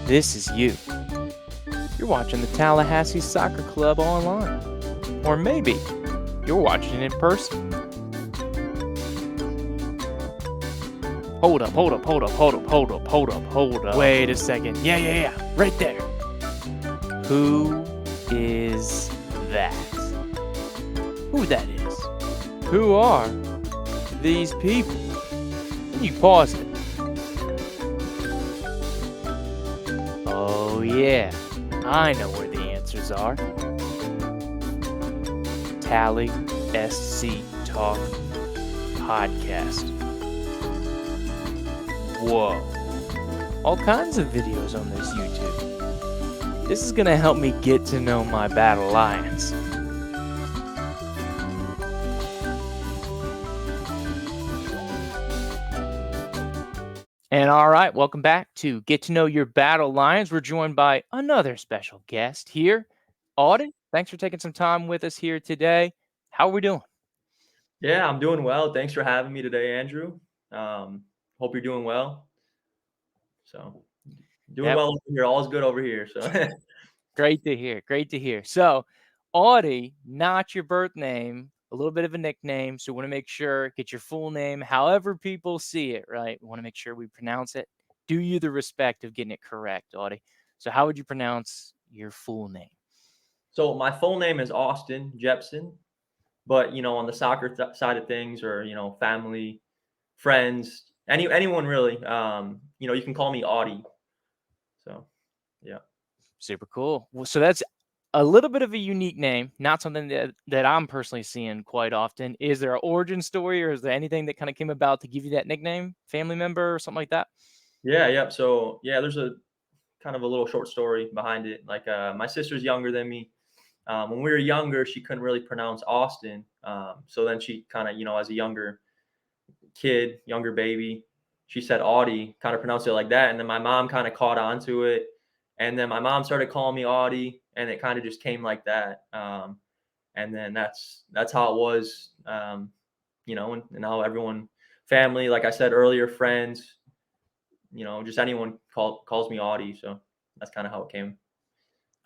this is you. You're watching the Tallahassee Soccer Club online. Or maybe you're watching it in person. Hold up. Wait a second. Yeah. Right there. Who is that? Who that is? Who are these people? You pause it. Oh yeah, I know where the answers are. Tally SC Talk Podcast. Whoa. All kinds of videos on this YouTube. This is going to help me get to know my battle lions. And all right, welcome back to Get to Know Your Battle Lions. We're joined by another special guest here, Audi. Thanks for taking some time with us here today. How are we doing? Yeah, I'm doing well. Thanks for having me today, Andrew. Hope you're doing well. So, doing Yep. well over here. All's good over here. So, Great to hear. So, Audi, not your birth name, a little bit of a nickname. So, we want to make sure, get your full name, however people see it, right? We want to make sure we pronounce it. Do you the respect of getting it correct, Audi? So, how would you pronounce your full name? so my full name is Austin Jepson, but on the soccer side of things, or family, friends, anyone really, you can call me Audi. So, yeah. Super cool. Well, so that's a little bit of a unique name, not something that I'm personally seeing quite often. Is there an origin story, or is there anything that kind of came about to give you that nickname? Family member or something like that? Yeah, yep. So, yeah, there's a kind of a little short story behind it. Like, my sister's younger than me. When we were younger, she couldn't really pronounce Austin. So then she kind of, as a younger kid, younger baby, she said Audi, kind of pronounced it like that. And then my mom kind of caught on to it. And then my mom started calling me Audi, and it kind of just came like that. And then that's how it was. And now everyone, family, like I said earlier, friends, just anyone calls me Audi. So that's kind of how it came.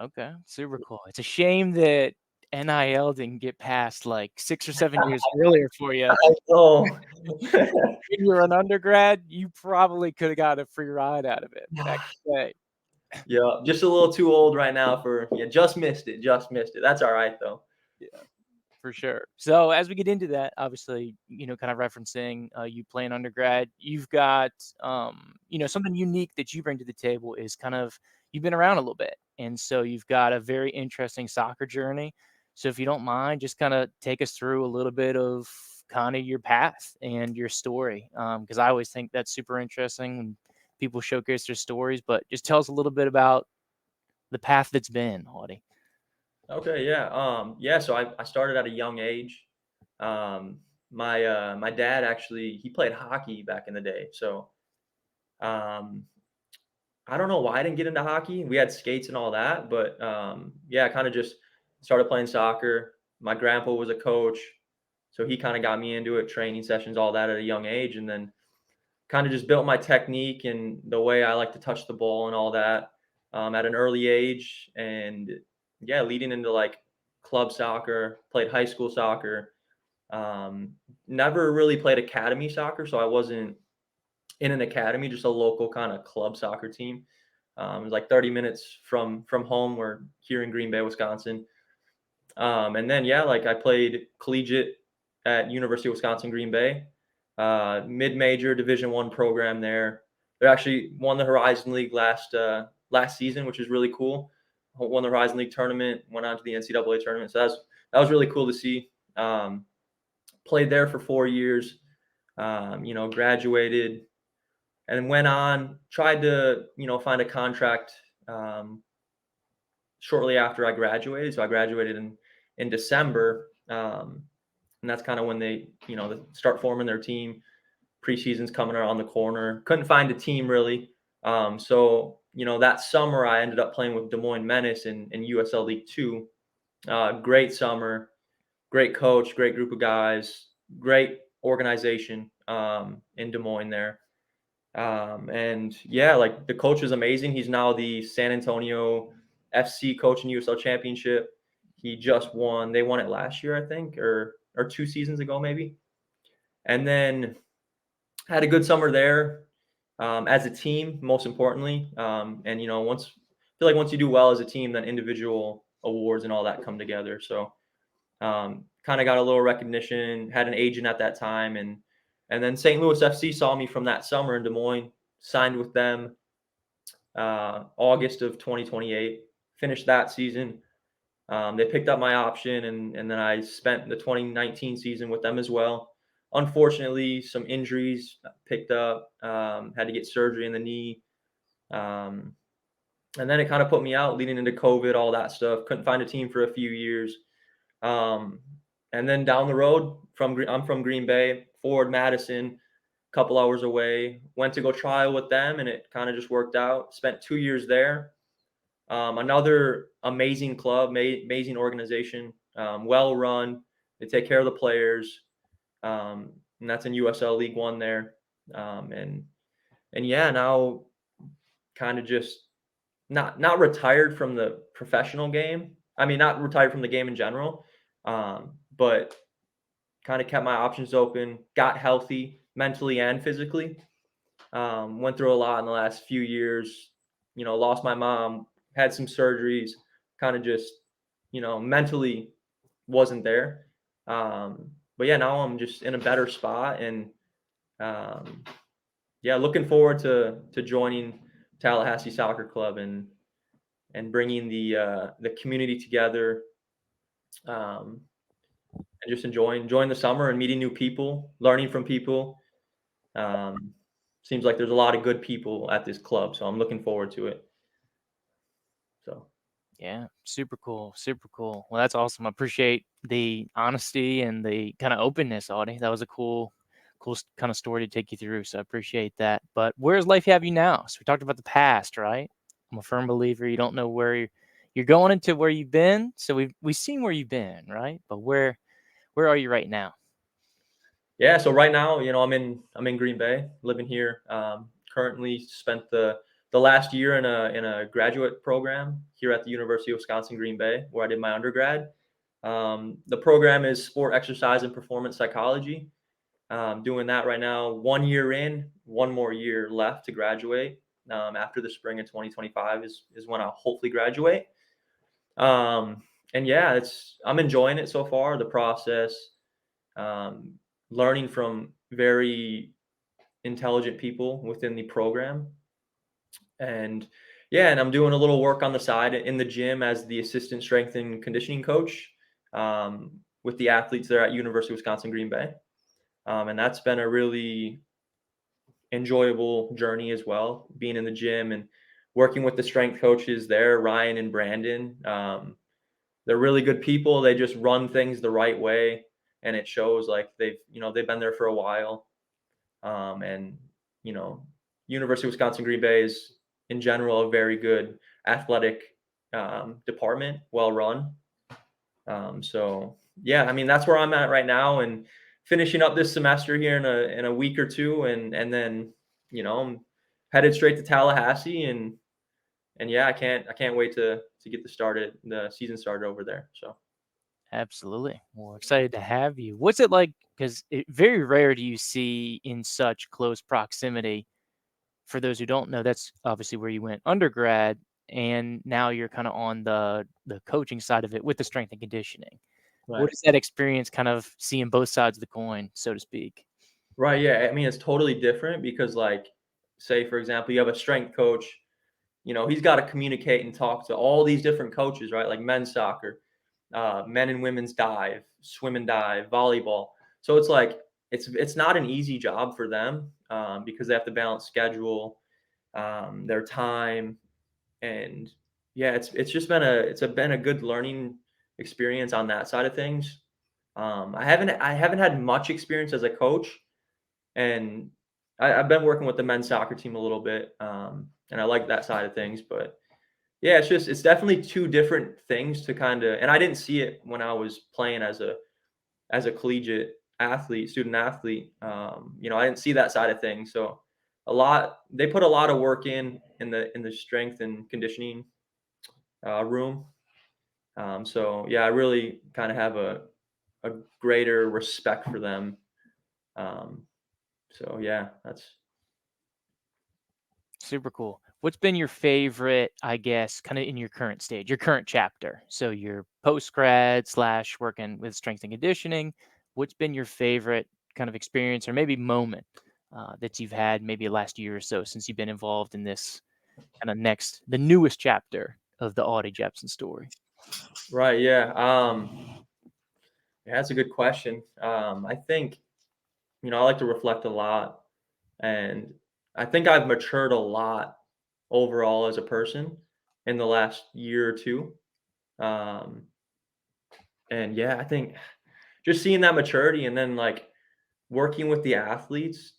Okay, super cool. It's a shame that NIL didn't get past like 6 or 7 years earlier for you. Oh, When you were an undergrad, you probably could have got a free ride out of it back in the day. yeah, just a little too old right now for, yeah, just missed it. Just missed it. That's all right though. Yeah, for sure. So as we get into that, obviously, kind of referencing you playing undergrad, you've got, something unique that you bring to the table is kind of you've been around a little bit, and so you've got a very interesting soccer journey. So if you don't mind, just kind of take us through a little bit of kind of your path and your story, because I always think that's super interesting when people showcase their stories. But just tell us a little bit about the path that's been, Audie. Okay, yeah. Yeah, so I started at a young age. My dad actually, he played hockey back in the day. So um I don't know why I didn't get into hockey. We had skates and all that, but yeah, I kind of just started playing soccer. My grandpa was a coach, so he kind of got me into it, training sessions, all that at a young age, and then kind of just built my technique and the way I like to touch the ball and all that at an early age. And yeah, leading into like club soccer, played high school soccer, never really played academy soccer. So I wasn't in an academy, just a local kind of club soccer team. It was like 30 minutes from home. We're here in Green Bay, Wisconsin. And then yeah, like I played collegiate at University of Wisconsin Green Bay, mid-major Division I program there. They actually won the Horizon League last season, which is really cool. Won the Horizon League tournament, went on to the NCAA tournament. So that was really cool to see. Played there for 4 years. Graduated and went on. Tried to find a contract shortly after I graduated. So I graduated in December, and that's kind of when they start forming their team. Preseason's coming around the corner. Couldn't find a team really. So that summer I ended up playing with Des Moines Menace in USL League Two. Great summer, great coach, great group of guys, great organization in Des Moines there. And yeah, like the coach is amazing. He's now the San Antonio FC coach in USL Championship. He just won. They won it last year, I think, or 2 seasons ago, maybe. And then had a good summer there as a team, most importantly. And once I feel like once you do well as a team, then individual awards and all that come together. So kind of got a little recognition. Had an agent at that time, and then St. Louis FC saw me from that summer in Des Moines. Signed with them August of 2028. Finished that season. They picked up my option, and then I spent the 2019 season with them as well. Unfortunately, some injuries picked up. Had to get surgery in the knee, um, and then it kind of put me out leading into COVID, all that stuff. Couldn't find a team for a few years, um, and then down the road I'm from Green Bay, Forward Madison, a couple hours away. Went to go trial with them, and it kind of just worked out. Spent 2 years there. Another amazing club, amazing organization, well run. They take care of the players, and that's in USL League One there. And yeah, now kind of just not retired from the professional game. I mean, not retired from the game in general, but kind of kept my options open. Got healthy mentally and physically. Went through a lot in the last few years. Lost my mom, had some surgeries, kind of just, mentally wasn't there. But yeah, now I'm just in a better spot, and um, yeah, looking forward to joining Tallahassee Soccer Club and bringing the community together, um, and just enjoying the summer and meeting new people, learning from people. Um, Seems like there's a lot of good people at this club, so I'm looking forward to it. So Yeah, super cool, super cool. Well, that's awesome. I appreciate the honesty and the kind of openness, Audie. That was a cool kind of story to take you through. So I appreciate that. But where's life have you now? So we talked about the past, right? I'm a firm believer you don't know where you're going into where you've been. So we've seen where you've been, right? But where are you right now? yeah, so right now, I'm in Green Bay, living here. Currently spent the last year in a graduate program here at the University of Wisconsin Green Bay, where I did my undergrad. The program is sport, exercise, and performance psychology. Doing that right now, 1 year in, one more year left to graduate. After the spring of 2025 is when I'll hopefully graduate. Um, and yeah, I'm enjoying it so far. The process, um, learning from very intelligent people within the program, and yeah, and I'm doing a little work on the side in the gym as the assistant strength and conditioning coach with the athletes there at University of Wisconsin Green Bay. And that's been a really enjoyable journey as well, being in the gym and working with the strength coaches there, Ryan and Brandon. They're really good people. They just run things the right way, and it shows. Like they've been there for a while. And you know, University of Wisconsin Green Bay is in general a very good athletic department, well run. So yeah, I mean that's where I'm at right now, and finishing up this semester here in a week or two, and then I'm headed straight to Tallahassee, and yeah, I can't wait to get the season started over there. So Absolutely. Well, excited to have you. What's it like? Because very rare do you see in such close proximity. For those who don't know, that's obviously where you went undergrad, and now you're kind of on the coaching side of it with the strength and conditioning. What right. is that experience kind of seeing both sides of the coin, so to speak? Right, yeah. I mean, it's totally different because, like, say for example, you have a strength coach. He's got to communicate and talk to all these different coaches, right? Like men's soccer, men and women's dive, swim and dive, volleyball. So it's like it's not an easy job for them because they have to balance schedule, their time, and yeah, it's been a good learning experience on that side of things. I haven't had much experience as a coach, and I've been working with the men's soccer team a little bit, and I like that side of things. But yeah, it's definitely two different things to kind of. And I didn't see it when I was playing as a collegiate athlete, student athlete. I didn't see that side of things. So They put a lot of work in the strength and conditioning room. So yeah, I really kind of have a greater respect for them. Um, so yeah, that's Super cool. What's been your favorite, I guess, kind of in your current stage, your current chapter? So your post grad slash working with strength and conditioning. What's been your favorite kind of experience or maybe moment that you've had maybe last year or so since you've been involved in this kind of the newest chapter of the Audi Jepson story? right. Yeah. Yeah, that's a good question. I think I like to reflect a lot, and I think I've matured a lot overall as a person in the last year or two. Um, and yeah, I think just seeing that maturity and then like working with the athletes,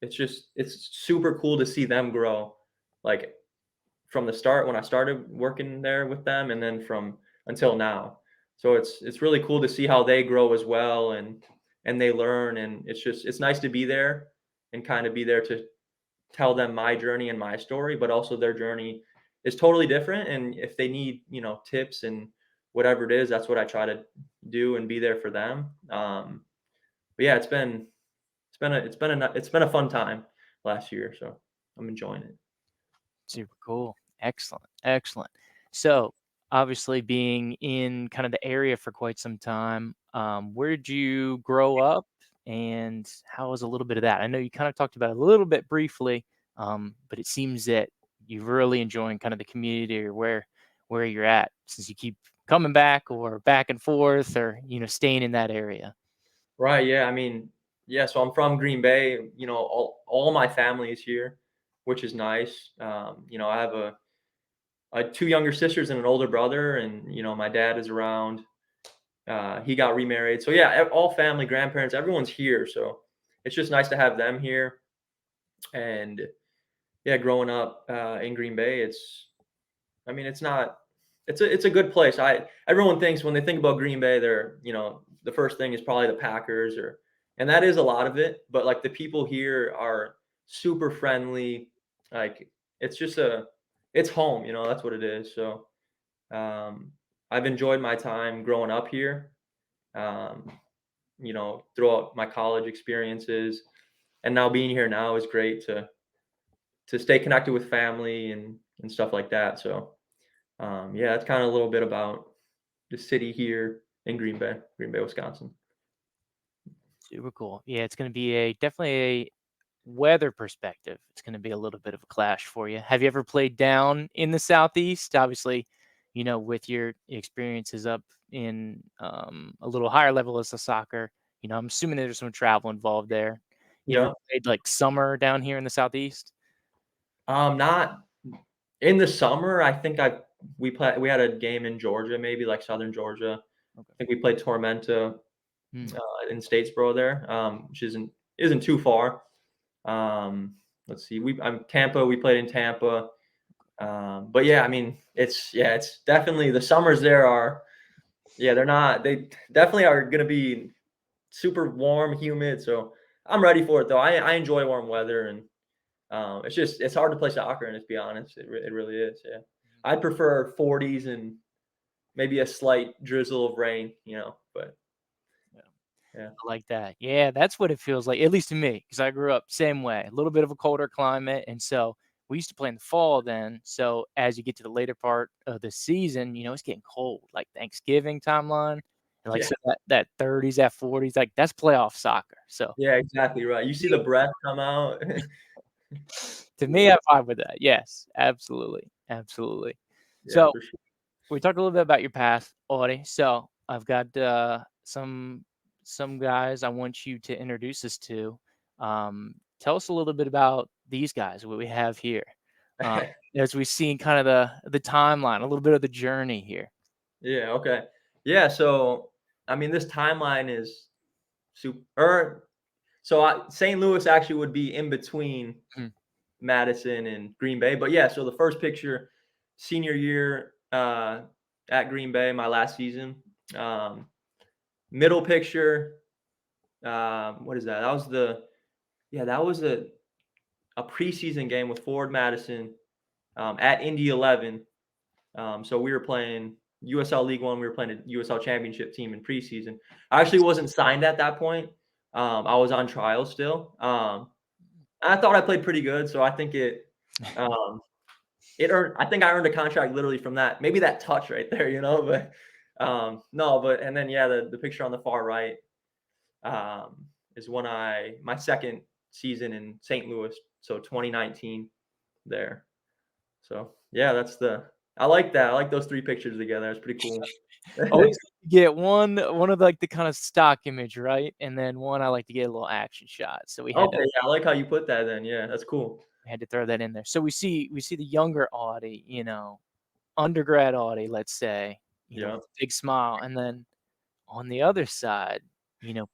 it's super cool to see them grow. Like from the start when I started working there with them and then from until now. So it's really cool to see how they grow as well and they learn and it's nice to be there and kind of be there to tell them my journey and my story, but also their journey is totally different. And if they need, tips and whatever it is, that's what I try to do and be there for them. But yeah, it's been a fun time last year, so I'm enjoying it. Super cool. Excellent. Excellent. So, obviously, being in kind of the area for quite some time, where did you grow up and how was a little bit of that? I know you kind of talked about it a little bit briefly, but it seems that you're really enjoying kind of the community or where you're at since you keep coming back or back and forth or, staying in that area. Right, yeah, I mean, yeah, so I'm from Green Bay, all my family is here, which is nice. I have two younger sisters and an older brother, and, my dad is around. He got remarried. So, yeah, all family, grandparents, everyone's here, so it's just nice to have them here, and, yeah, growing up, in Green Bay, I mean, it's not it's a good place. I Everyone thinks when they think about Green Bay, they're, the first thing is probably the Packers and that is a lot of it, but like the people here are super friendly. Like it's just it's home, that's what it is. So, um I've enjoyed my time growing up here. Um, throughout my college experiences and now being here now is great to stay connected with family and stuff like that. So, yeah, that's kind of a little bit about the city here in Green Bay, Wisconsin. Super cool. Yeah, it's going to be definitely a weather perspective. It's going to be a little bit of a clash for you. Have you ever played down in the southeast? Obviously, with your experiences up in a little higher level as a soccer. I'm assuming there's some travel involved there. You ever Yeah. played like summer down here in the southeast? Not in the summer. I think we had a game in Georgia, maybe like Southern Georgia. I Okay. think we played Tormenta Hmm. in Statesboro there, which isn't too far. Let's see, I'm Tampa. We played in Tampa. But yeah, I mean, it's definitely the summers there are yeah, they definitely are gonna be super warm, humid. So I'm ready for it though. I enjoy warm weather and it's hard to play soccer and to be honest. It really is. Yeah. I'd prefer 40s and maybe a slight drizzle of rain, but Yeah. yeah. I like that. Yeah, that's what it feels like, at least to me, because I grew up same way, a little bit of a colder climate, and so we used to play in the fall then. So as you get to the later part of the season, it's getting cold, like Thanksgiving timeline, and like Yeah. so that 30s, that 40s, like that's playoff soccer. So Yeah, exactly right. You see me, the breath come out. to Yeah. me, I'm fine with that. Yes, absolutely, absolutely. Yeah, So for sure. we talked a little bit about your past, Audie. So I've got some guys I want you to introduce us to. Tell us a little bit about these guys, what we have here, uh, as we've seen kind of the timeline, a little bit of the journey here. Yeah, okay. Yeah, so I mean this timeline is super St. Louis actually would be in between Mhm. Madison and Green Bay. But yeah, so the first picture, senior year at Green Bay, my last season. Um, Middle picture, what is that? That was the yeah, that was a preseason game with Forward Madison at Indy 11. So we were playing USL League One. We were playing a USL Championship team in preseason. I actually wasn't signed at that point. I was on trial still. I thought I played pretty good, so I think um, it earned. I think I earned a contract literally from that. Maybe that touch right there, you know. But no, but and then yeah, the picture on the far right is when my second season in St. Louis, so 2019 there. So yeah, I like that. I like those three pictures together. It's pretty cool. Always like to get one of, like, the kinda stock image, right? And then one I like to get a little action shot. So Okay, yeah, I like how you put that then. Yeah, that's cool. we had to throw that in there. So we see the younger Audi, undergrad Audi, let's say, with Yeah. a big smile, and then on the other side,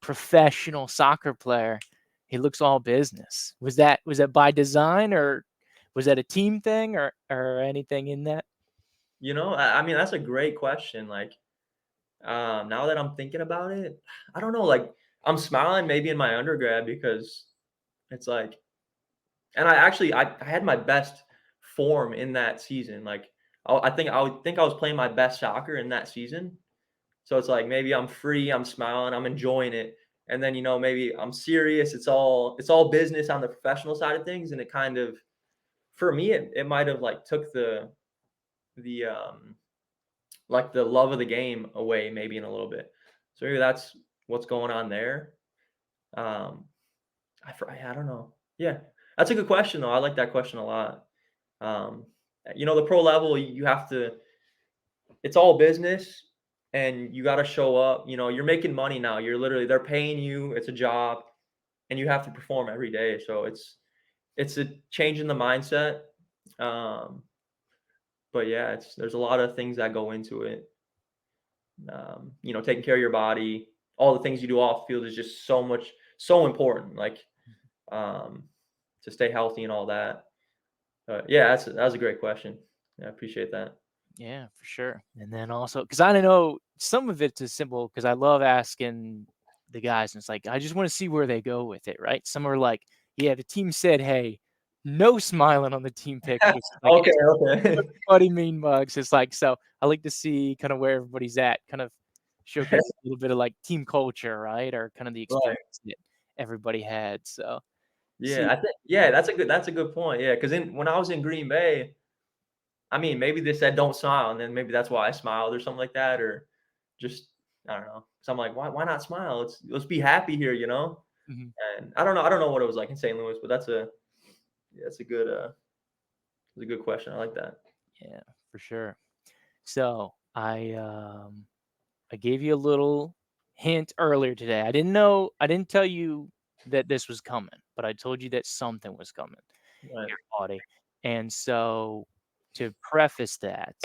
professional soccer player, he looks all business. Was that by design, or was that a team thing, or anything in that? I mean, that's a great question. Like, now that I'm thinking about it, I don't know. Like, I'm smiling maybe in my undergrad because it's like, and I had my best form in that season. Like, I would think I was playing my best soccer in that season. So it's like maybe I'm free, I'm smiling, I'm enjoying it. And then, maybe I'm serious. It's all business on the professional side of things. And it kind of, for me, it might have like took the like the love of the game away maybe in a little bit. So maybe that's what's going on there. Um, I don't know. Yeah, that's a good question though. I like that question a lot. Um, the pro level, you have to. It's all business, and you got to show up. You're making money now. They're paying you. It's a job, and you have to perform every day. So it's a change in the mindset. Um, but yeah, there's a lot of things that go into it. Taking care of your body, all the things you do off field is just so important. Like um, to stay healthy and all that. Yeah, that was a great question. Yeah, I appreciate that. Yeah, for sure. And then also, because I don't know, some of it's as simple, because I love asking the guys, and it's like, I just want to see where they go with it, right? Some are like, yeah, the team said, hey, no smiling on the team pictures. Like, Okay, it's okay. everybody mean mugs. It's like, so I like to see kind of where everybody's at, kind of showcase a little bit of like team culture, right? Or kind of the Right. experience that everybody had. So, Yeah, see, I think yeah, that's a good point. Yeah, because when I was in Green Bay, I mean, maybe they said don't smile, and then maybe that's why I smiled or something like that, or just I don't know. So I'm like, why not smile? Let's be happy here. mhm, And I don't know what it was like in St. Louis, but that's a good question. I like that. yeah, for sure. So I gave you a little hint earlier today. I didn't tell you that this was coming, but I told you that something was coming Right. here, Audie. And so to preface that,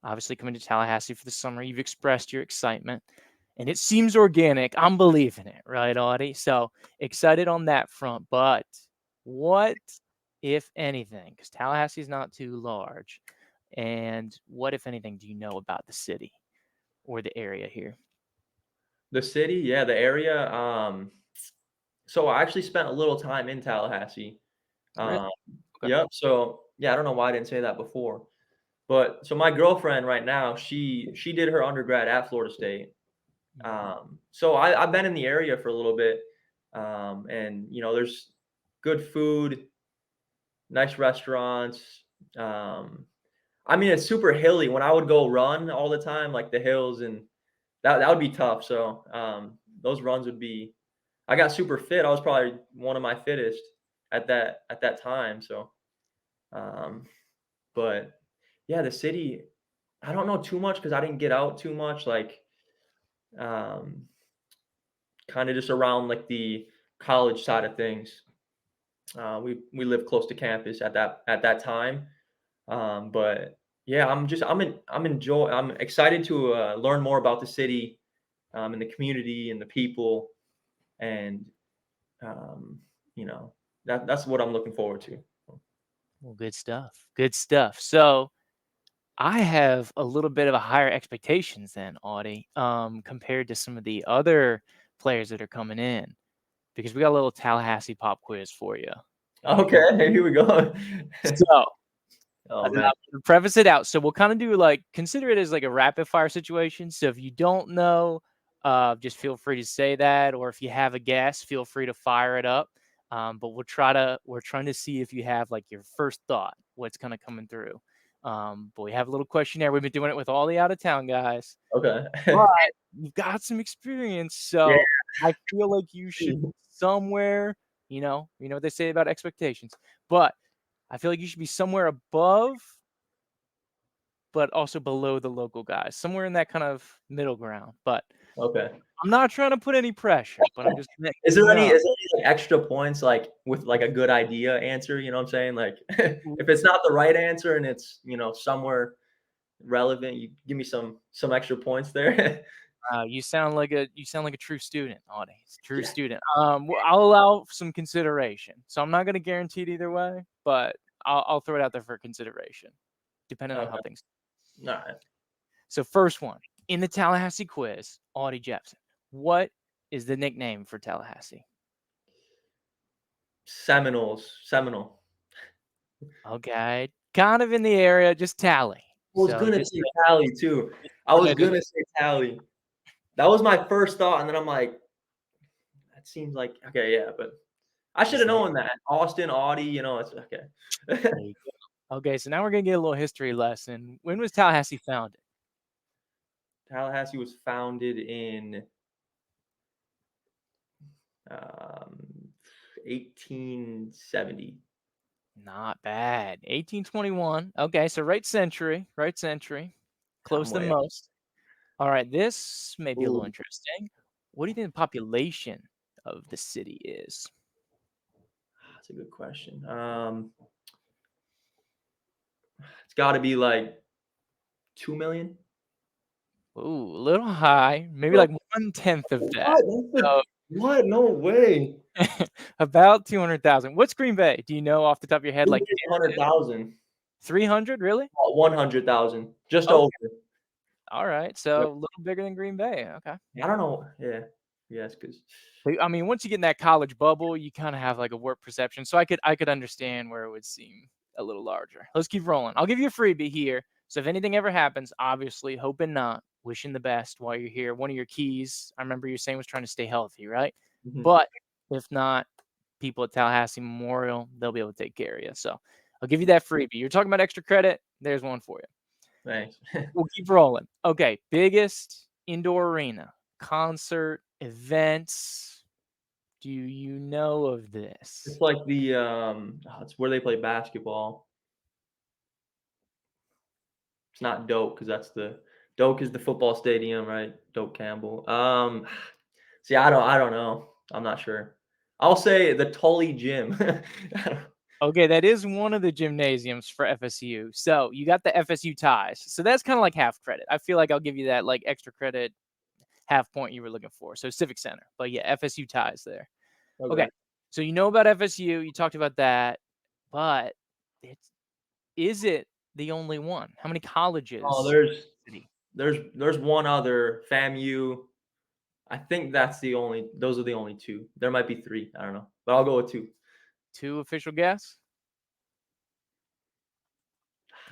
obviously coming to Tallahassee for the summer, you've expressed your excitement and it seems organic. I'm believing it, right, Audie? So excited on that front. But what, if anything, because Tallahassee is not too large, and what, if anything, do you know about the city or the area here? The city, yeah, the area. So I actually spent a little time in Tallahassee. Really? Um, Okay. yep. So yeah, I don't know why I didn't say that before. But so my girlfriend right now, she did her undergrad at Florida State. Mhm. So I've been in the area for a little bit, and there's good food, nice restaurants. Um, I mean, it's super hilly. When I would go run all the time, like the hills, and that would be tough. So those runs would be. I got super fit. I was probably one of my fittest at that time. So, um, but yeah, the city. I don't know too much because I didn't get out too much. Like, um, kind of just around like the college side of things. We lived close to campus at that time. But yeah, I'm excited to learn more about the city, and the community and the people, and um, you know that's what I'm looking forward to. Well, good stuff. Good stuff. So I have a little bit of a higher expectations than Audie, compared to some of the other players that are coming in, because we got a little Tallahassee pop quiz for you. Okay, here we go. So Oh, now, man. to preface it out, so we'll kinda do, like consider it as, like, a rapid fire situation, so if you don't know, just feel free to say that, or if you have a guess, feel free to fire it up, but we're trying to see if you have, like, your first thought, what's kinda coming through. But we have a little questionnaire, we've been doing it with all the out of town guys, Okay. but you've got some experience, Yeah. so I feel like you should be somewhere, what they say about expectations, but I feel like you should be somewhere above but also below the local guys, somewhere in that kind of middle ground. But Okay. I'm not trying to put any pressure, but I'm just letting Is you there any know. is there any, like, extra points, like, with, like, a good idea answer, you know what I'm saying? Like, if it's not the right answer and it's, somewhere relevant, you give me some extra points there. You sound like a true student, audience, true student. Well, I'll allow some consideration, so I'm not going to guarantee it either way, but I'll throw it out there for consideration, depending on how Okay. things. Alright. So first one in the Tallahassee quiz, Audi Jepson. What is the nickname for Tallahassee? Seminole. Okay, kind of in the area, just Tally. I was So gonna just say Tally too. I we're was gonna just gonna say Tally. That was my first thought, and then I'm like, "That seems like" okay, yeah, but I shoulda just let. known that. Austin, Audi, it's okay. There you go. Okay, so now we're gonna get a little history lesson. When was Tallahassee founded? Tallahassee was founded in, um, 1870. Not bad. 1821. Okay, so right century, right century. I'm Close than way most. All right, this may be a little Ooh, interesting. What do you think the population of the city is? that's a good question. It's gotta be, like, 2,000,000? Ooh, a little high, maybe Bro, like 1/10 of that. what? That's the So what? No way. about 200,000. What's Green Bay? Do you know off the top of your head, Green like Bay's 100,000. 300, really? 100,000. Just over. Okay. All right. Yep. So a little bigger than Green Bay. Okay. I don't know. Yeah. Yes, 'cause But, I mean, once you get in that college bubble, you kinda have, like, a warped perception, so I could understand where it would seem a little larger. Let's keep rolling. I'll give you a freebie here, so if anything ever happens, obviously, hoping not, wishing the best while you're here. One of your keys, I remember you saying, was trying to stay healthy, right? Mhm. But if not, people at Tallahassee Memorial, they'll be able to take care of you, so I'll give you that freebie. You're talking about extra credit, there's one for you. Thanks. We'll keep rolling. Okay, biggest indoor arena, concert, events. Do you know of It's this? like it's where they play basketball. It's not Doak because that's the Doak is the football stadium, right? Doak Campbell. See, I don't know. I'm not sure. I'll say the Tully Gym. I don't Okay, that is one of the gymnasiums for FSU. So you got the FSU ties. So that's kind of like half credit. I feel like I'll give you that like extra credit, half point you were looking for. So Civic Center. But yeah, FSU ties there. Okay. okay. So you know about FSU. You talked about that. But it's is it the only one? How many Oh, colleges? City? there's one other, FAMU. I think those are the only 2. There might be 3, I don't know, but I'll go with 2. Two official guess?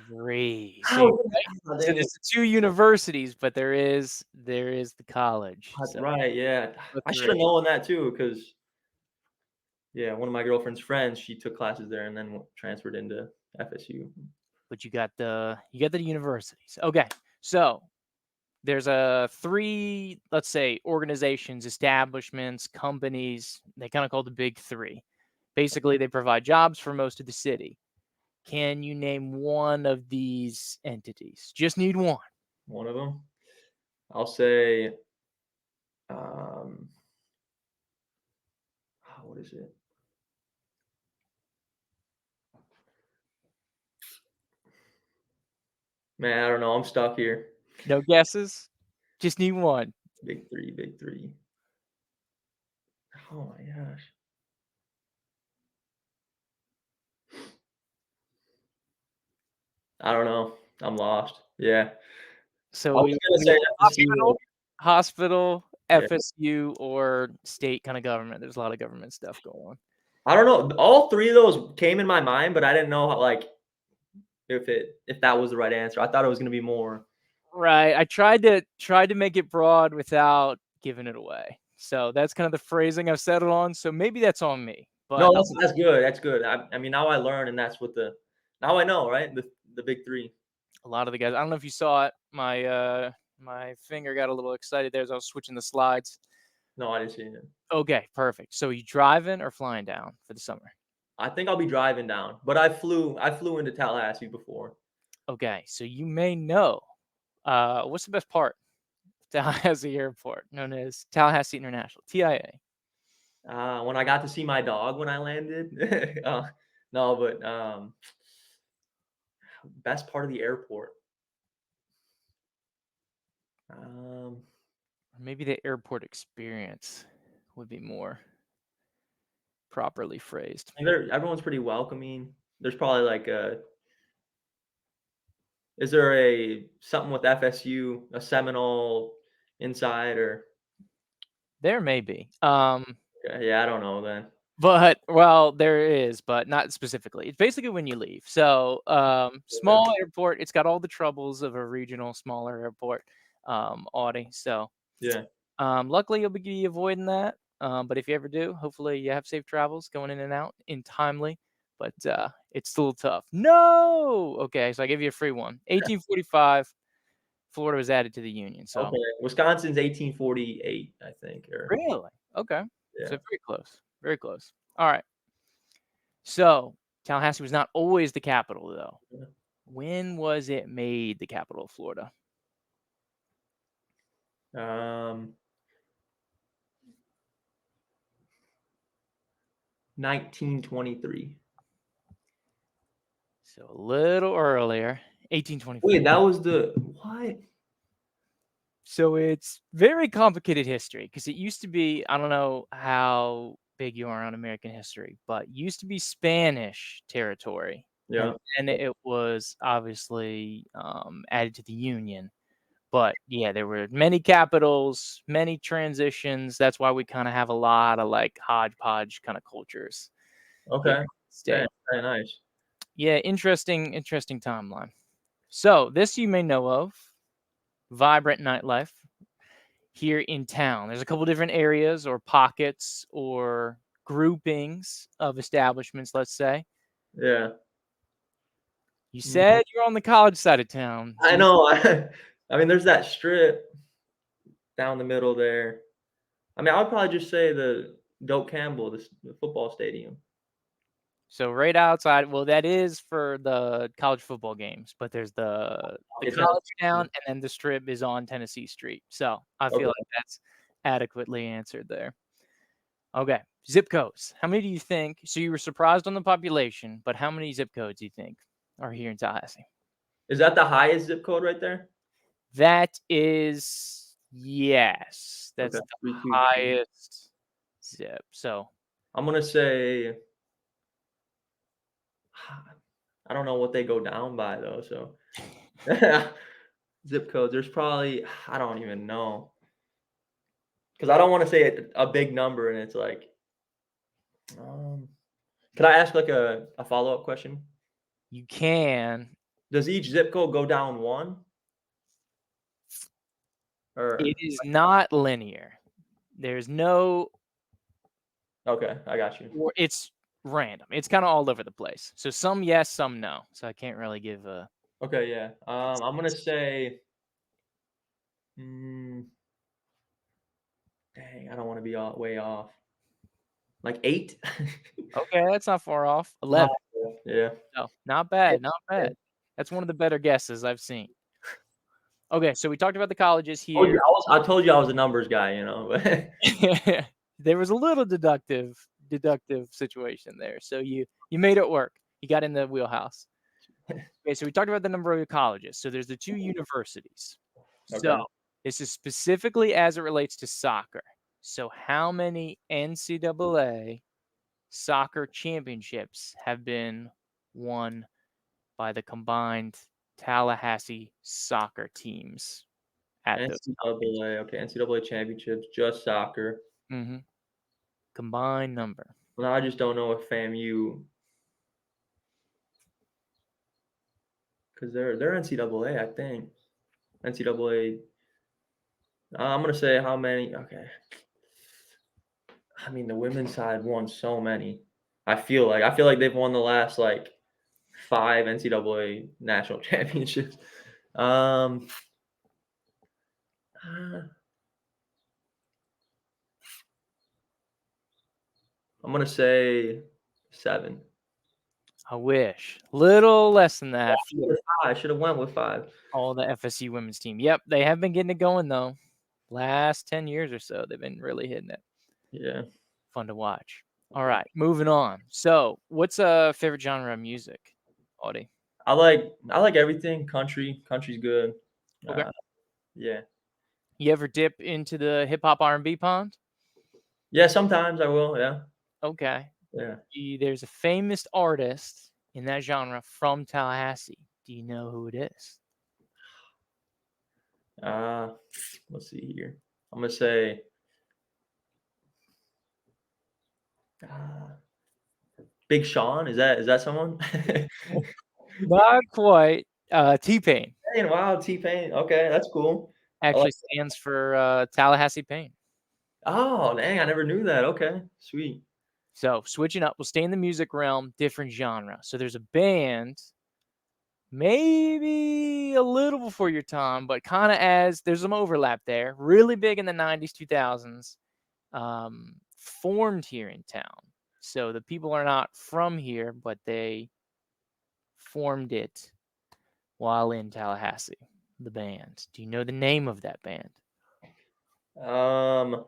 Three. So How you're did right. So dang there's it. the two universities, but there is the college. That's So right, yeah. the I should have three. known that too, because yeah, one of my girlfriend's friends, she took classes there and then transferred into FSU. But you got the universities. Okay. So there's a three, let's say, organizations, establishments, companies. They kind of call the big three. Basically, they provide jobs for most of the city. Can you name one of these entities? Just need one. One of them, I'll say, um, what is it? Man, I don't know, I'm stuck here. No guesses. Just need one. Big 3, big 3. Oh my gosh. I don't know. I'm lost. Yeah. I So was gonna we say got FSU. hospital, Yeah. FSU, or state kind of government. There's a lot of government stuff going on. I don't know. All 3 of those came in my mind, but I didn't know how, like, if that was the right answer. I thought it was gonna be more. Right, I tried to make it broad without giving it away. So that's kind of the phrasing I've settled on, so maybe that's on me, but No, that's good, that's good. I mean, now I learn, and that's what the now I know, right? The big 3. a lot of the guys I don't know if you saw it, my finger got a little excited there as I was switching the slides. No, I didn't see it. Okay, perfect. So you driving or flying down for the summer? I think I'll be driving down, but I flew into Tallahassee before. Okay, so you may know, what's the best part of Tallahassee Airport, known as Tallahassee International, TIA? When I got to see my dog when I landed. No, but, best part of the airport. Um, Or maybe the airport experience would be more properly phrased. everyone's pretty welcoming. There's probably like a is there a something with FSU, a Seminole inside or There may be, yeah, I don't know then. but well, there is, but not specifically. It's basically when you leave. So, Okay. small airport, it's got all the troubles of a regional smaller airport, Audi. So, Yeah. luckily you'll be avoiding that. But if you ever do, hopefully you have safe travels going in and out in timely. But it's still tough. No. Okay, so I give you a free one. 1845, Florida was added to the Union. So Okay. Wisconsin's 1848, I think, or really, okay. So yeah. very close. Very close. All right. So Tallahassee was not always the capital, though. When was it made the capital of Florida? Um, 1923. So a little earlier, 1824. Wait, that was the what? So it's very complicated history because it used to be, I don't know how big you are on American history, but used to be Spanish territory. And Yeah. then it was obviously added to the Union. But yeah, there were many capitals, many transitions. That's why we kind of have a lot of like hodgepodge kind of cultures here in Okay. the Very, state. very nice. Yeah, interesting timeline. So this you may know of, vibrant nightlife here in town. There's a couple different areas or pockets or groupings of establishments, let's say. Yeah. You Mm, said you're on the college side of town. I know. I mean, there's that strip down the middle there. I mean, I would probably just say the Doak Campbell, the football stadium. So right outside, well, that is for the college football games, but there's the It's not college town, and then the strip is on Tennessee Street. So I feel okay. like that's adequately answered there. Okay, zip codes. How many do you think? So you were surprised on the population, but how many zip codes do you think are here in Tallahassee? Is that the highest zip code right there? That is yes, Okay, that's the 322. highest zip. So I'm gonna say I don't know what they go down by though, so zip codes, there's probably I don't even know because I don't wanna say a big number and it's like, um could I ask like a follow-up question? you can. Does each zip code go down 1? It Or is not linear. There's no okay, I got you. or it's random. It's kinda all over the place. So some yes, some no. So I can't really give a Okay, yeah. I'm gonna say, mm, dang, I don't wanna be all way off. Like 8? okay, that's not far off. Oh, 11. yeah. No, not bad, not bad. That's one of the better guesses I've seen. Okay, so we talked about the colleges here. I told you I was a numbers guy, you know, but There was a little deductive situation there. So you made it work. You got in the wheelhouse. Okay, so we talked about the number of colleges. So there's the 2 universities. So okay. this is specifically as it relates to soccer. So how many NCAA soccer championships have been won by the combined Tallahassee soccer teams at those NCAA, okay, NCAA championships, just soccer. combined number? Well, I just don't know if FAMU, because they're NCAA, I think. NCAA. I'm gonna say how many? Okay. I mean, the women's side won so many. I feel like they've won the last like 5 NCAA national championships. Um, uh, I'm gonna say 7. I wish. Little less than that for I should have went with 5. all the FSU women's team. Yep, they have been getting it going though. Last 10 years or so, they've been really hitting it. Yeah. Fun to watch. All right, moving on. So, what's a favorite genre of music, Audie? I like everything. Country's good. Okay. Uh, yeah. You ever dip into the hip hop R&B pond? Yeah, sometimes I will, yeah. Okay. Yeah. There's a famous artist in that genre from Tallahassee. Do you know who it is? Uh, let's see here. I'm gonna say, uh, Big Sean. Is that someone? Not quite. T-Pain Hey, wow, T-Pain. Okay, that's cool. I like actually stands for Tallahassee Pain. Oh, dang, I never knew that. Okay, sweet. So switching up, we'll stay in the music realm, different genre. So there's a band, maybe a little before your time, but kind of as there's some overlap there. Really big in the 90s, 2000s, formed here in town. So the people are not from here, but they formed it while in Tallahassee. The band. Do you know the name of that band? Um,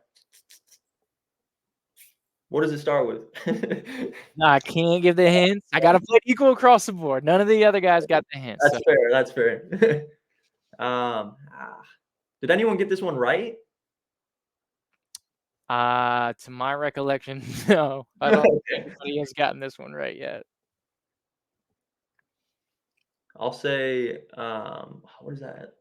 what does it start with? I can't give the hints. I got to play equal across the board. None of the other guys got the hints. So, That's fair. That's fair. Um, ah, did anyone get this one right? to my recollection, no, I don't think Okay. anybody has gotten this one right yet. I'll say, what is that?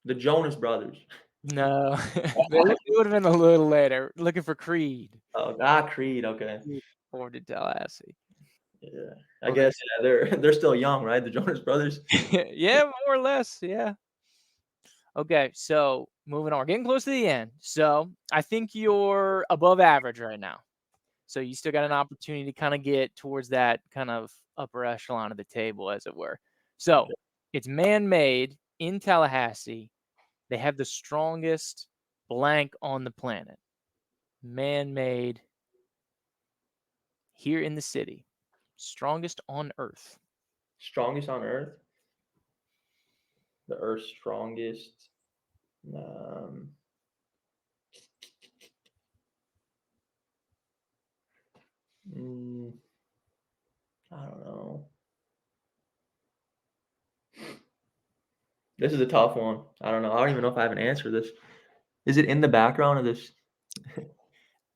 The Jonas Brothers. No, it would have been a little later. Looking for Creed. Oh, Creed. Okay. Creed formed in Tallahassee. Yeah. I Okay. guess yeah, they're still young, right? The Jonas Brothers. Yeah, more or less. Yeah. Okay, so moving on. We're getting close to the end. So I think you're above average right now. So you still got an opportunity to kind of get towards that kind of upper echelon of the table, as it were. So Okay. it's man-made in Tallahassee. They have the strongest blank on the planet. Man-made here in the city. Strongest on Earth. Strongest on Earth. The Earth's strongest. Um, mm, I don't know. This is a tough one. I don't know. I don't even know if I have an answer to this. Is it in the background of this?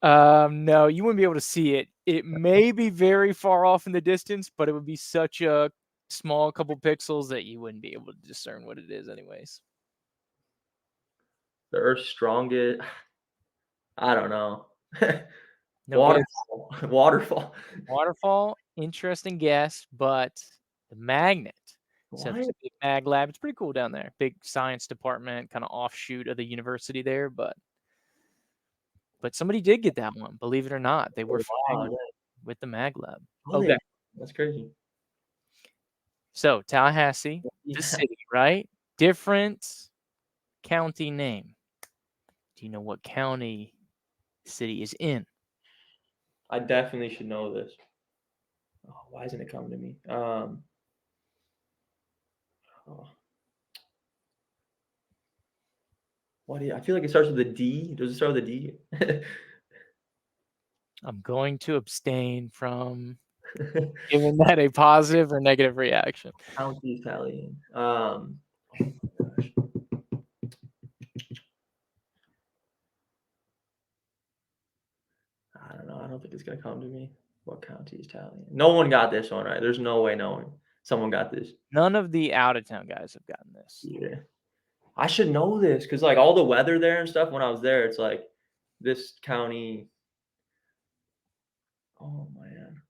No, you wouldn't be able to see it. It may be very far off in the distance, but it would be such a small couple pixels that you wouldn't be able to discern what it is anyways. The Earth's strongest. I don't know. No guess. Waterfall. Waterfall. Waterfall, interesting guess, but the magnet. So there's What? a big mag lab. It's pretty cool down there. Big science department, kind of offshoot of the university there, but somebody did get that one, believe it or not. They were Oh, wow. familiar with the mag lab. Oh, Okay. that's crazy. So Tallahassee, the Yeah. city, right? Different county name. Do you know what county the city is in? I definitely should know this. Oh, why isn't it coming to me? Oh, I feel like it starts with a D. Does it start with a D? I'm going to abstain from giving that a positive or negative reaction. County Italian. Oh my gosh. I don't know. I don't think it's gonna come to me. What county is Italian? No one got this one right. There's no way knowing. Someone got this. None of the out of town guys have gotten this. Yeah. I should know this because like all the weather there and stuff when I was there, it's like this county. Oh man,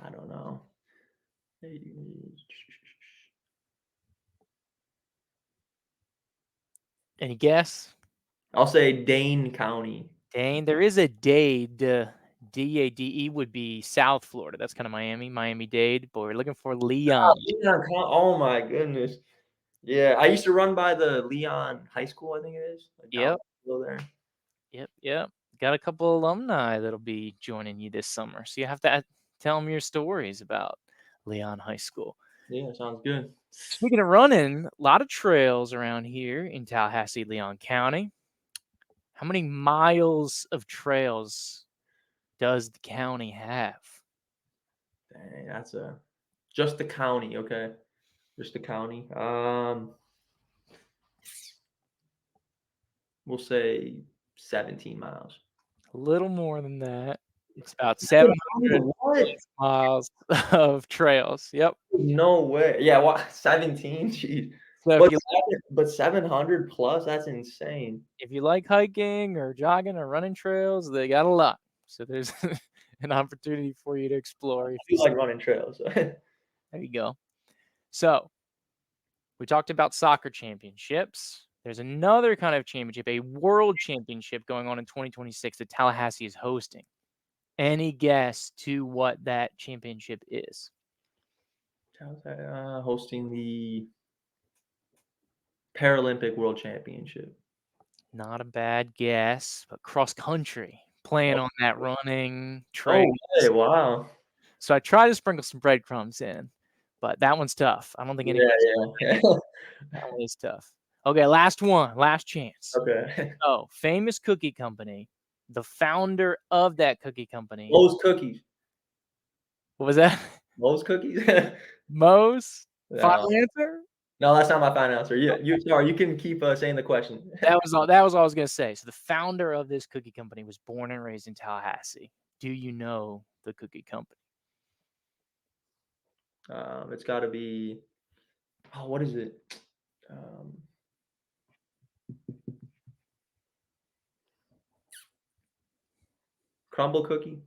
I don't know. Any guess? I'll say Dane County. Dang, there is a Dade. Dade would be South Florida. That's kind of Miami-Dade. But we're looking for Leon. Oh my goodness. Yeah, I used to run by the Leon High School, I think it is, like down Yep, below there. yep. Got a couple alumni that'll be joining you this summer. So you have to tell them your stories about Leon High School. Yeah, sounds good. Speaking of running, a lot of trails around here in Tallahassee, Leon County. How many miles of trails does the county have? Dang, that's a just the county, okay? Just the county. We'll say 17 miles. A little more than that. It's about 700? 700 What? miles of trails. Yep. No way. Yeah, what? 17? Jeez. So But 700 plus? That's insane. if you like hiking or jogging or running trails, they got a lot. So there's an opportunity for you to explore if I you do like running trails. there you go. So we talked about soccer championships. There's another kind of championship, a world championship going on in 2026 that Tallahassee is hosting. Any guess to what that championship is? Hosting the Paralympic World Championship. Not a bad guess, but cross country, playing Oh, on that running trail. no way. Wow. So I try to sprinkle some breadcrumbs in, but that one's tough. I don't think Yeah, anybody's yeah. that one is tough. Okay, last one, last chance. Okay. Oh, famous cookie company. The founder of that cookie company. Moe's Cookies. What was that? Moe's Cookies? Moe's? No. Final answer? No, that's not my final answer. You sorry, you can keep, saying the question. That was all I was gonna say. So the founder of this cookie company was born and raised in Tallahassee. Do you know the cookie company? It's gotta be what is it? Um, Crumble Cookie?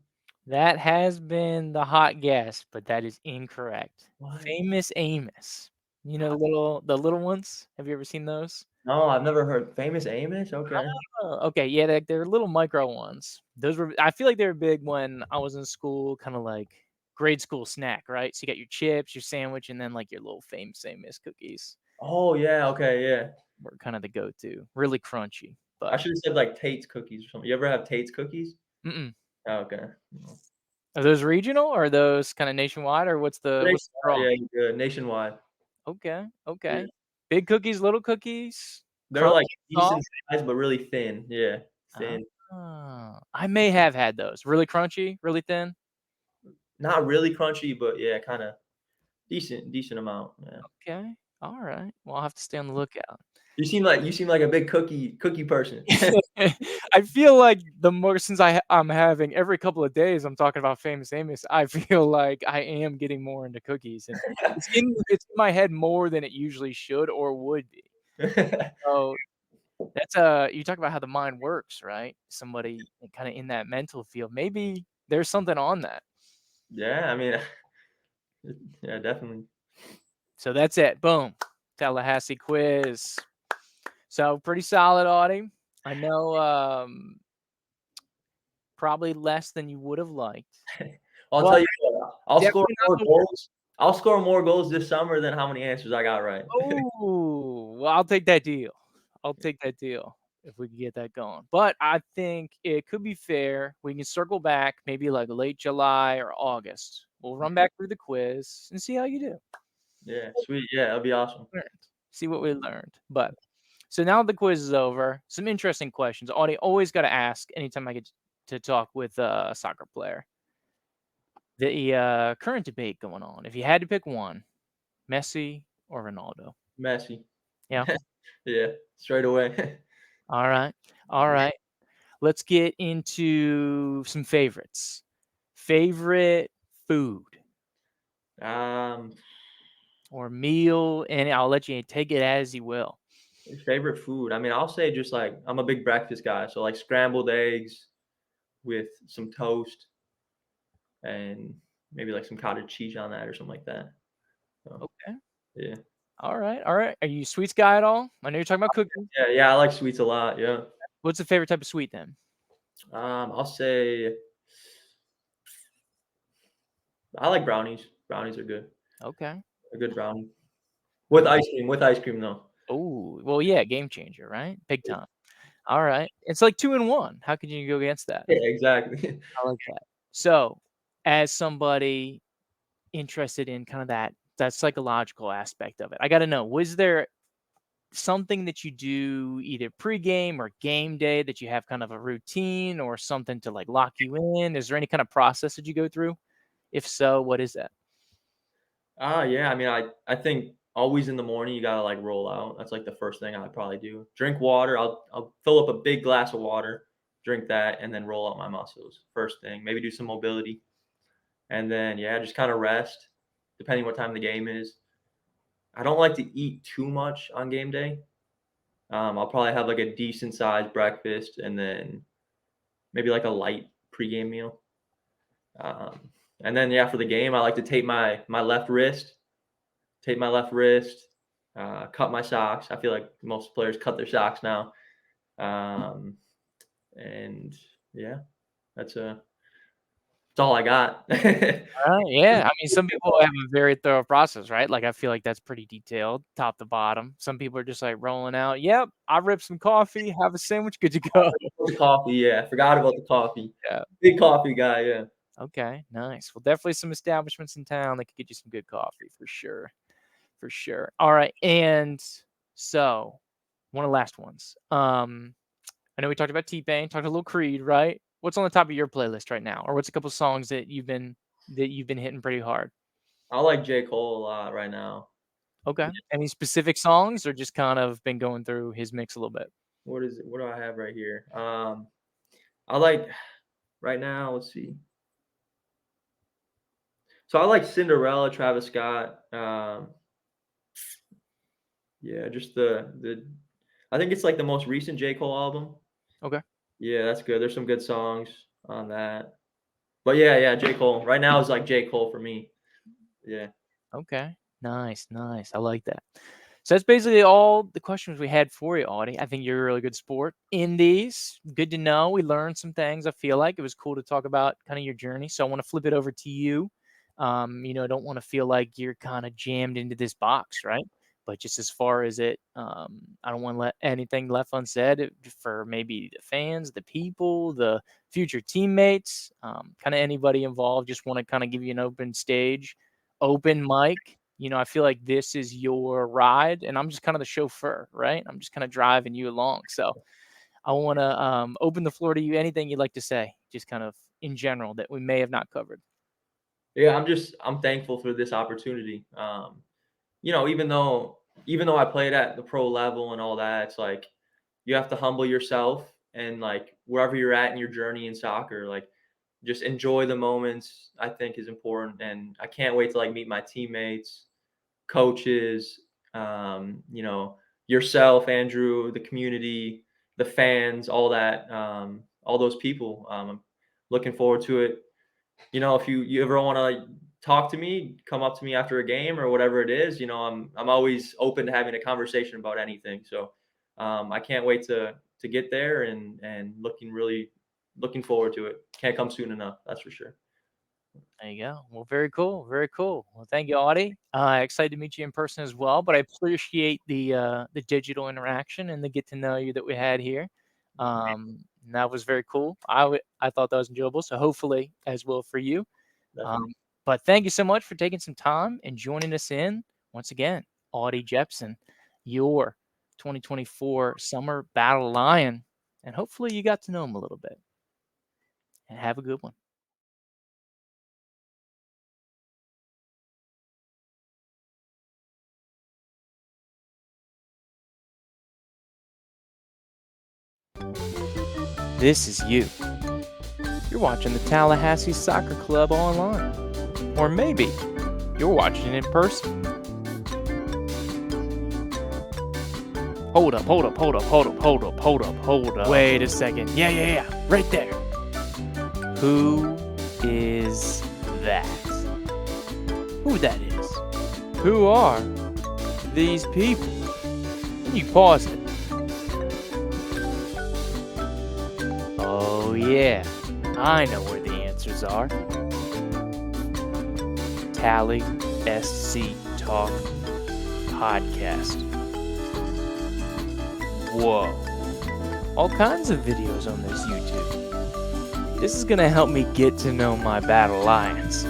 That has been the hot guess, but that is incorrect. What? Famous Amos. You know the little ones? Have you ever seen those? No, I've never heard Famous Amos? Okay. Oh, okay, yeah, they're little micro ones. Those were I feel like they were big when I was in school, kinda like grade school snack, right? So you got your chips, your sandwich, and then, like, your little Famous Amos cookies Oh, yeah, okay, yeah. were kinda the go-to. Really crunchy, I but should've said, like, Tate's Cookies or something. You ever have Tate's Cookies? mm-mm. Oh, okay. No. Are those regional or are those kinda nationwide, or what's the draw? Yeah, you're good. Nationwide. Okay, Yeah. okay. Big cookies, little cookies, They're, crunchy, like, decent soft? size, but really thin. Yeah, thin. I may have had those. Really crunchy, really thin? Not really crunchy, but yeah, kinda decent amount, yeah. Okay, alright. Well, I'll have to stay on the lookout. You seem like a big cookie person. I feel like the more since I'm having every couple of days, I'm talking about Famous Amos, I feel like I am getting more into cookies, and it's in my head more than it usually should or would be. So, that's, you talk about how the mind works, right? Somebody kinda in that mental field, maybe there's something on that. Yeah, I mean, yeah, definitely. So that's it, boom, Tallahassee quiz. So, pretty solid, Audie. I know, probably less than you would have liked, I'll but tell you what, I'll score definitely not more the worst. goals I'll score more goals this summer than how many answers I got right. Oh, well, I'll take that deal. I'll take that deal if we can get that going. But I think it could be fair. We can circle back maybe like late July or August. We'll run back through the quiz and see how you do. Yeah, sweet, yeah, that'd be awesome. Learned. See what we learned. But so now the quiz is over. Some interesting questions. Audie, always got to ask anytime I get to talk with a soccer player. The current debate going on. If you had to pick one, Messi or Ronaldo? Messy. Yeah. Yeah, straight away. All right. All right. Let's get into some favorites. Favorite food? Um, or meal, and I'll let you take it as you will. Your favorite food? I mean, I'll say just like I'm a big breakfast guy, so like scrambled eggs with some toast and maybe like some cottage cheese on that or something like that. So Okay. yeah, All right. All right. Are you a sweets guy at all? I know you're talking about cooking. yeah, I like sweets a lot. Yeah, What's the favorite type of sweet then? I'll say I like brownies. Brownies are good. Okay. A good brownie with Nice. ice cream. With ice cream though. Oh, well, yeah, game changer, right? Big time. All right. It's like 2 in 1. How could you go against that? Yeah, exactly. I like that. So, as somebody interested in kind of that psychological aspect of it, I gotta know, was there something that you do either pregame or game day that you have kind of a routine or something to, like, lock you in? Is there any kind of process that you go through? If so, what is that? Yeah. I mean, I think always in the morning you gotta like roll out. That's like the first thing I'd probably do. Drink water. I'll fill up a big glass of water, drink that, and then roll out my muscles. First thing. Maybe do some mobility, and then yeah, just kind of rest, depending what time the game is. I don't like to eat too much on game day. I'll probably have like a decent sized breakfast, and then maybe like a light pregame meal. Um, and then yeah, for the game, I like to tape my left wrist tape my left wrist, cut my socks. I feel like most players cut their socks now. Um, and yeah, that's all I got. Alright, yeah, I mean, some people have a very thorough process, right? Like, I feel like that's pretty detailed, top to bottom. Some people are just, like, rolling out, "Yep, I ripped some coffee, have a sandwich, good to go." The coffee, yeah, forgot about the coffee. Yeah. Big coffee guy, yeah. Okay, nice. Well, definitely some establishments in town that could get you some good coffee for sure, for sure. Alright, and so, one of the last ones. I know we talked about T-Pain, talked a little Creed, right? What's on the top of your playlist right now? Or what's a couple songs that you've been hitting pretty hard? I like J. Cole a lot right now. Okay. Any specific songs or just kind of been going through his mix a little bit? What is it? What do I have right here? I like right now. Let's see. So I like Cinderella, Travis Scott. Yeah, just the. I think it's like the most recent J. Cole album. Okay. Yeah, that's good. There's some good songs on that. But yeah, J. Cole. Right now is like J. Cole for me. Yeah. Okay. Nice, nice. I like that. So that's basically all the questions we had for you, Audie. I think you're a really good sport in these. Good to know. We learned some things. I feel like it was cool to talk about kind of your journey. So I want to flip it over to you. I don't want to feel like you're kind of jammed into this box, right? But just as far as it, I don't want to let anything left unsaid for maybe the fans, the people, the future teammates, kind of anybody involved. Just want to kind of give you an open stage, open mic. I feel like this is your ride and I'm just kind of the chauffeur, right? I'm just kind of driving you along. So I want to open the floor to you. Anything you'd like to say, just kind of in general that we may have not covered. Yeah, I'm thankful for this opportunity. Even though I played at the pro level and all that, it's like you have to humble yourself and like wherever you're at in your journey in soccer, like just enjoy the moments, I think is important. And I can't wait to like meet my teammates, coaches, yourself, Andrew, the community, the fans, all that, all those people. I'm looking forward to it. If you ever want to like, talk to me, come up to me after a game or whatever it is. I'm always open to having a conversation about anything. So I can't wait to get there and looking forward to it. Can't come soon enough. That's for sure. There you go. Well, very cool. Very cool. Well, thank you, Audie. Excited to meet you in person as well. But I appreciate the digital interaction and the get to know you that we had here. That was very cool. I thought that was enjoyable. So hopefully as well for you. Definitely. Um, but thank you so much for taking some time and joining us in once again, Audie Jepson, your 2024 Summer Battle Lion. And hopefully you got to know him a little bit. And have a good one. This is you. You're watching the Tallahassee Soccer Club online. Or maybe you're watching it in person. Hold up, hold up, hold up, hold up, hold up, hold up, hold up. Wait a second. Yeah. Right there. Who is that? Who that is? Who are these people? Can you pause it? Oh yeah, I know where the answers are. Tallahassee Talk Podcast. Whoa. All kinds of videos on this YouTube. This is gonna help me get to know my battle lions.